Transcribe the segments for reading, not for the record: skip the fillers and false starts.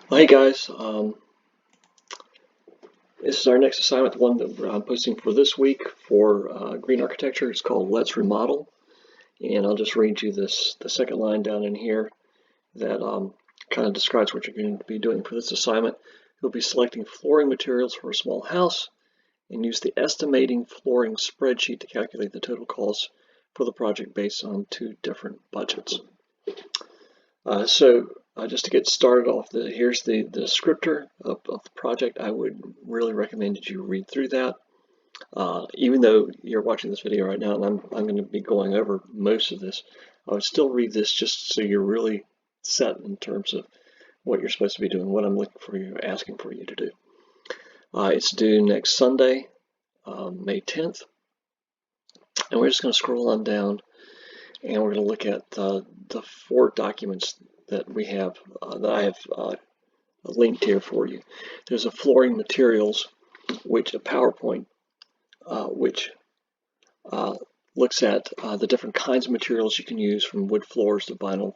Hey guys, this is our next assignment, the one that I'm posting for this week for green architecture. It's called Let's Remodel, and I'll just read you the second line down in here that kind of describes what you're going to be doing for this assignment. You'll be selecting flooring materials for a small house and use the estimating flooring spreadsheet to calculate the total cost for the project based on two different budgets. Just to get started off, here's the descriptor of the project. I would really recommend that you read through that. Even though you're watching this video right now and I'm going to be going over most of this, I would still read this just so you're really set in terms of what you're supposed to be doing, what I'm looking for you, asking for you to do. It's due next Sunday, May 10th, and we're just going to scroll on down and we're going to look at the four documents that we have, that I have linked here for you. There's a flooring materials, which a PowerPoint, which looks at the different kinds of materials you can use, from wood floors to vinyl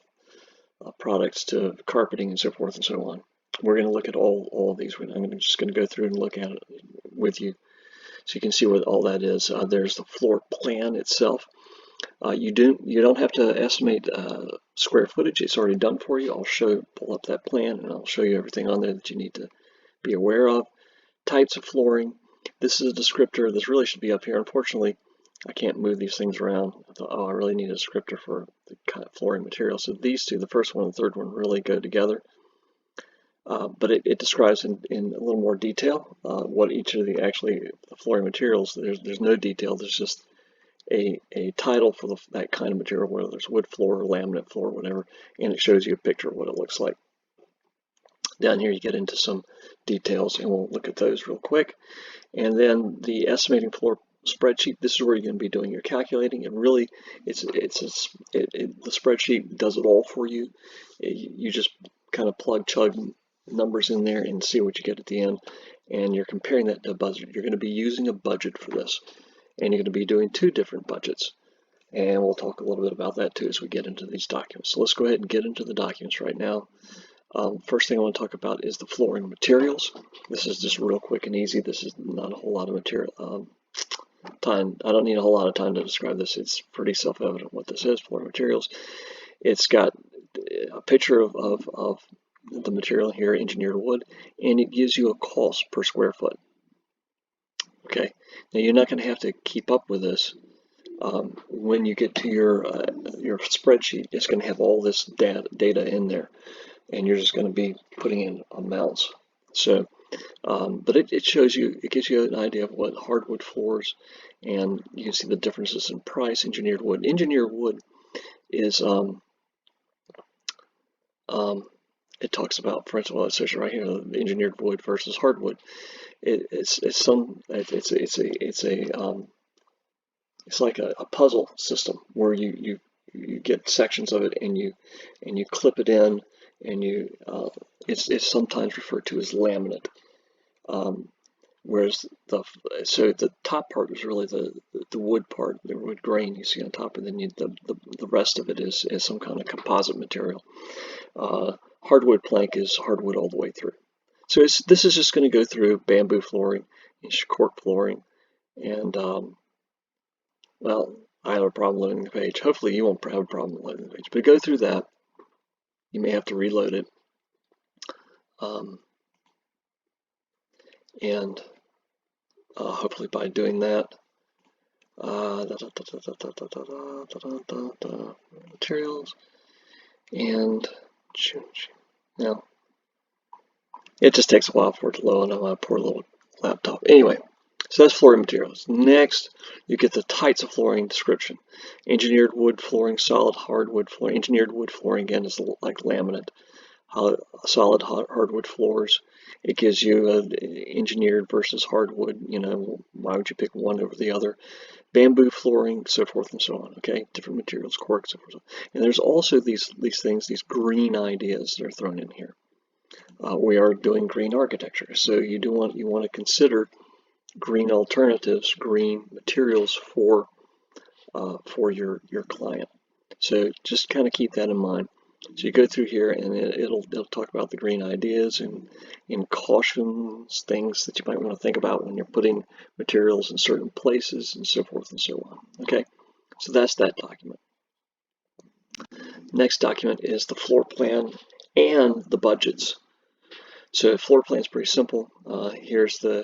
products to carpeting and so forth and so on. We're going to look at all of these. I'm just going to go through and look at it with you so you can see what all that is. There's the floor plan itself. You don't have to estimate square footage. It's already done for you. Pull up that plan and I'll show you everything on there that you need to be aware of. Types of flooring. This is a descriptor. This really should be up here. Unfortunately, I can't move these things around. I thought, oh, I really need a descriptor for the kind of flooring material. So these two, the first one and the third one, really go together. But it describes in a little more detail what each of the flooring materials. There's no detail. There's just a title for that kind of material, whether it's wood floor or laminate floor, whatever, and it shows you a picture of what it looks like. Down here you get into some details, and we'll look at those real quick. And then the estimating floor spreadsheet. This is where you're going to be doing your calculating, and really, the spreadsheet does it all for you. You just kind of chug numbers in there and see what you get at the end, and you're comparing that to a budget. You're going to be using a budget for this, and you're going to be doing two different budgets, and we'll talk a little bit about that too as we get into these documents. So let's go ahead and get into the documents right now. First thing I want to talk about is the flooring materials. This is just real quick and easy. This is not a whole lot of material time. I don't need a whole lot of time to describe this. It's pretty self-evident what this is. Flooring materials. It's got a picture of the material here, engineered wood, and it gives you a cost per square foot. Okay, now you're not going to have to keep up with this. When you get to your spreadsheet, it's going to have all this data in there, and you're just going to be putting in amounts. So, but it shows you, it gives you an idea of what hardwood floors, and you can see the differences in price. Engineered wood. Engineered wood is it talks about, for instance, it says right here, engineered wood versus hardwood. It's like a puzzle system where you get sections of it and you clip it in, and it's sometimes referred to as laminate. Whereas the top part is really the wood part, the wood grain you see on top, and then the rest of it is some kind of composite material. Hardwood plank is hardwood all the way through. So this is just going to go through bamboo flooring and cork flooring, and well, I have a problem loading the page. Hopefully you won't have a problem loading the page, but go through that. You may have to reload it. And hopefully by doing that, materials, and now it just takes a while for it to load on my poor little laptop. Anyway, so that's flooring materials. Next, you get the types of flooring description. Engineered wood flooring, solid hardwood flooring. Engineered wood flooring, again, is like laminate. Solid hardwood floors. It gives you engineered versus hardwood. You know, why would you pick one over the other? Bamboo flooring, so forth and so on. Okay, different materials, cork, so forth. And there's also these things, these green ideas that are thrown in here. We are doing green architecture, so you want to consider green alternatives, green materials for your client. So just kind of keep that in mind. So you go through here and it'll talk about the green ideas and cautions, things that you might want to think about when you're putting materials in certain places and so forth and so on. Okay, so that's that document. Next document is the floor plan and the budgets. So floor plan is pretty simple. Here's the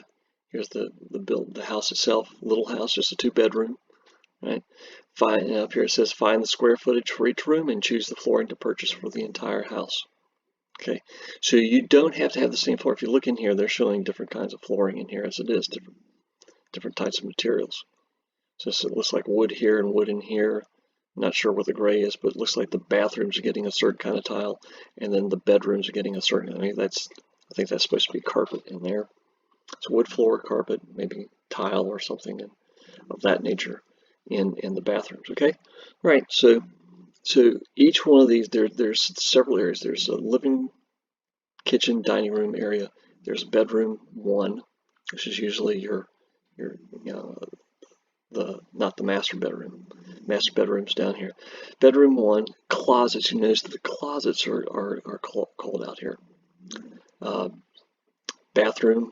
house itself, little house, just a 2-bedroom, right? Up here it says find the square footage for each room and choose the flooring to purchase for the entire house. Okay, so you don't have to have the same floor. If you look in here, they're showing different kinds of flooring in here as it is, different types of materials. So it looks like wood here and wood in here. I'm not sure what the gray is, but it looks like the bathrooms are getting a certain kind of tile, and then the bedrooms are getting a certain. I think that's supposed to be carpet in there. So wood floor, carpet, maybe tile or something of that nature in the bathrooms. Okay, right. So each one of these, there's several areas. There's a living, kitchen, dining room area. There's bedroom 1, which is usually your not the master bedroom. Master bedroom's down here. Bedroom 1, closets. You notice that the closets are called out here. Bathroom,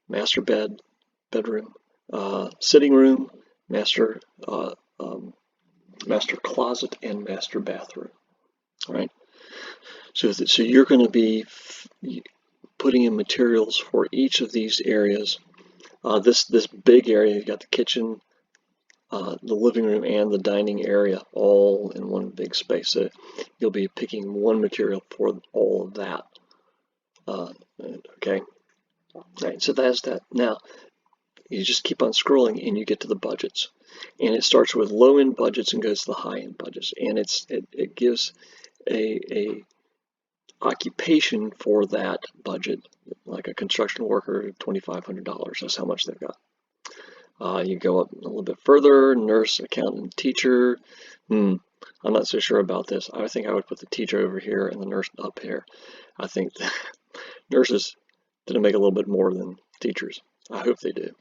master bedroom, sitting room, master closet, and master bathroom. All right. So you're going to be putting in materials for each of these areas. This big area, you got the kitchen, the living room, and the dining area all in one big space. So you'll be picking one material for all of that. Okay. All right. So that's that. Now you just keep on scrolling and you get to the budgets, and it starts with low-end budgets and goes to the high-end budgets, and it gives a occupation for that budget, like a construction worker, $2,500. That's how much they've got. You go up a little bit further, nurse, accountant, teacher. I'm not so sure about this. I think I would put the teacher over here and the nurse up here. I think nurses didn't make a little bit more than teachers. I hope they do.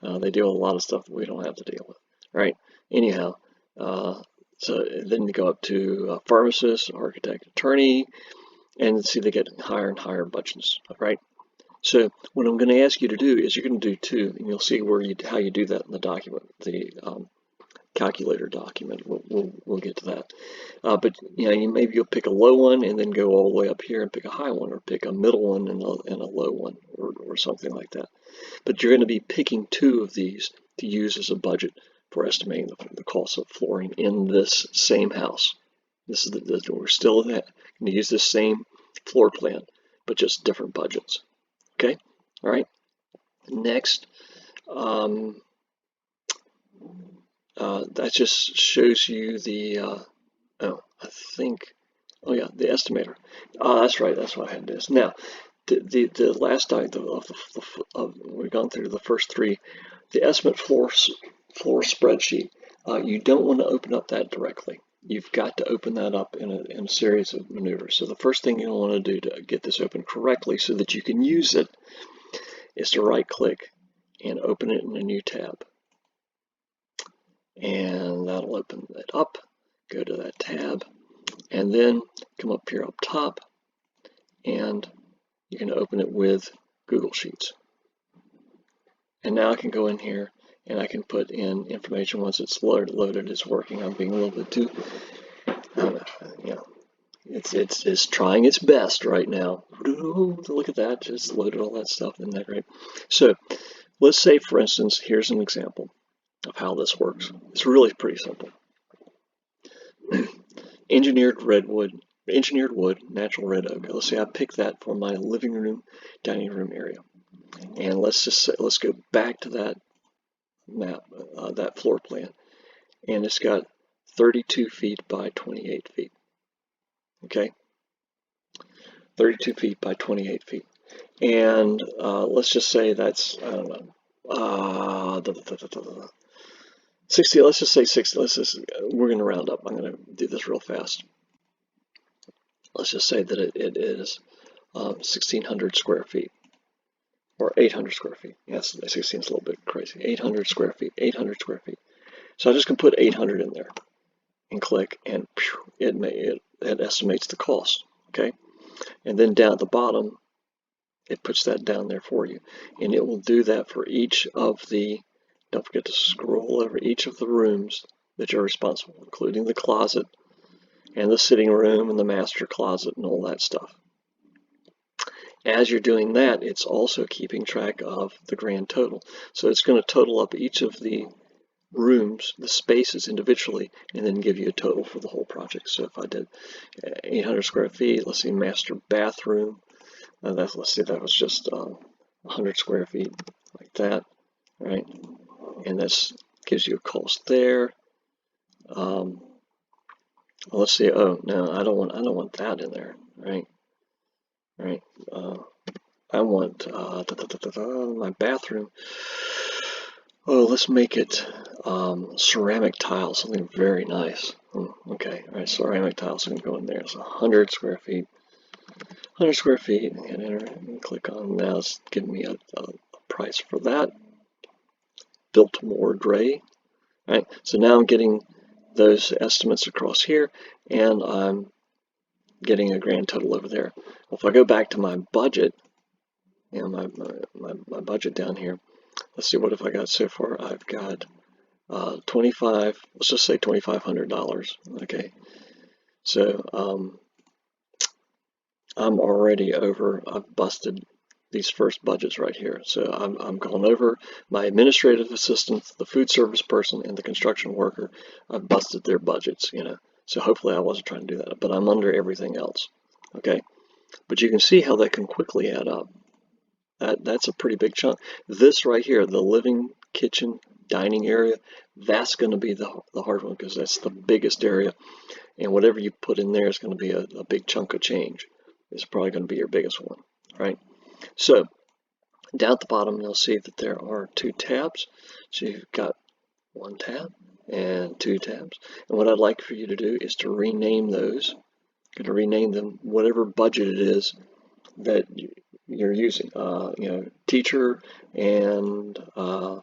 They deal with a lot of stuff that we don't have to deal with. Right? Anyhow, so then you go up to pharmacist, architect, attorney, and see they get higher and higher budgets. Right? So what I'm going to ask you to do is you're going to do 2, and you'll see how you do that in the document, the calculator document. We'll get to that. But maybe you'll pick a low one and then go all the way up here and pick a high one, or pick a middle one and a low one, or something like that. But you're going to be picking 2 of these to use as a budget for estimating the cost of flooring in this same house. We're still going to use this same floor plan, but just different budgets. Okay, all right. Next, that just shows you the the estimator. That's right. That's what I had to do. Now, the last we've gone through the first 3. The estimate floor spreadsheet. You don't want to open up that directly. You've got to open that up in a series of maneuvers. So the first thing you'll want to do to get this open correctly so that you can use it is to right-click and open it in a new tab. And that'll open it up. Go to that tab, and then come up here up top, and you can open it with Google Sheets. And now I can go in here and I can put in information once it's loaded. It's working. I'm being a little bit too, it's trying its best right now. Look at that, just loaded all that stuff. Isn't that great? So let's say, for instance, here's an example of how this works. It's really pretty simple. Engineered wood, natural red oak. Let's say I pick that for my living room, dining room area. And let's go back to that map, that floor plan. And it's got 32 feet by 28 feet. Okay? 32 feet by 28 feet. And let's just say that's, I don't know, 60, let's just say 60, we're going to round up. I'm going to do this real fast. Let's just say that it is 1,600 square feet, or 800 square feet. Yes, 16 is a little bit crazy. 800 square feet, 800 square feet. So I'm just going to put 800 in there and click, and it that estimates the cost, okay? And then down at the bottom, it puts that down there for you. And it will do that for each of the, don't forget to scroll over each of the rooms that you're responsible for, including the closet and the sitting room and the master closet and all that stuff. As you're doing that, it's also keeping track of the grand total. So it's going to total up each of the rooms, the spaces individually, and then give you a total for the whole project. So if I did 800 square feet, let's see, master bathroom, let's see, that was just 100 square feet, like that, right? And this gives you a cost there. Well, let's see. Oh no, I don't want that in there, right? Right. I want my bathroom. Oh, let's make it ceramic tile, something very nice. Okay, all right, ceramic tiles can go in there. It's 100 square feet. 100 square feet, and enter, and click on. Now it's giving me a price for that. Biltmore gray. All right, so now I'm getting those estimates across here, and I'm getting a grand total over there. Well, if I go back to my budget, you know, my budget down here, let's see, what have I got so far? I've got 25, let's just say $2,500. Okay, so I'm already over. I've busted these first budgets right here. So I'm going over my administrative assistant, the food service person, and the construction worker. I've busted their budgets, you know. So hopefully I wasn't trying to do that, but I'm under everything else. Okay, but you can see how that can quickly add up. That's a pretty big chunk. This right here, the living, kitchen, dining area, that's going to be the hard one because that's the biggest area. And whatever you put in there is going to be a big chunk of change. It's probably going to be your biggest one, right? So down at the bottom, you'll see that there are 2 tabs. So you've got 1 tab and 2 tabs. And what I'd like for you to do is to rename those. You're going to rename them whatever budget it is that you're using. You know, teacher and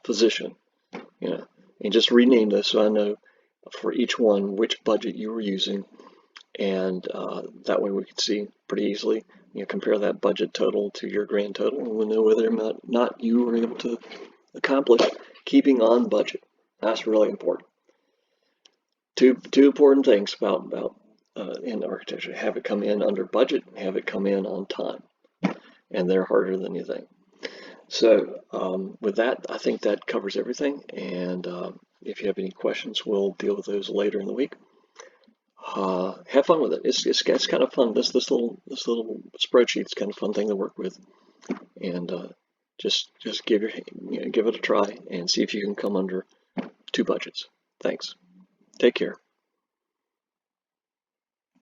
physician. You know, and just rename this so I know for each one which budget you were using, and that way we can see pretty easily. You know, compare that budget total to your grand total, and we'll know whether or not you were able to accomplish keeping on budget. That's really important. Two important things about in architecture: have it come in under budget, have it come in on time, and they're harder than you think. So with that, I think that covers everything. And if you have any questions, we'll deal with those later in the week. Have fun with it. It's kind of fun. This little spreadsheet's kind of fun thing to work with, and just give it a try and see if you can come under 2 budgets. Thanks. Take care.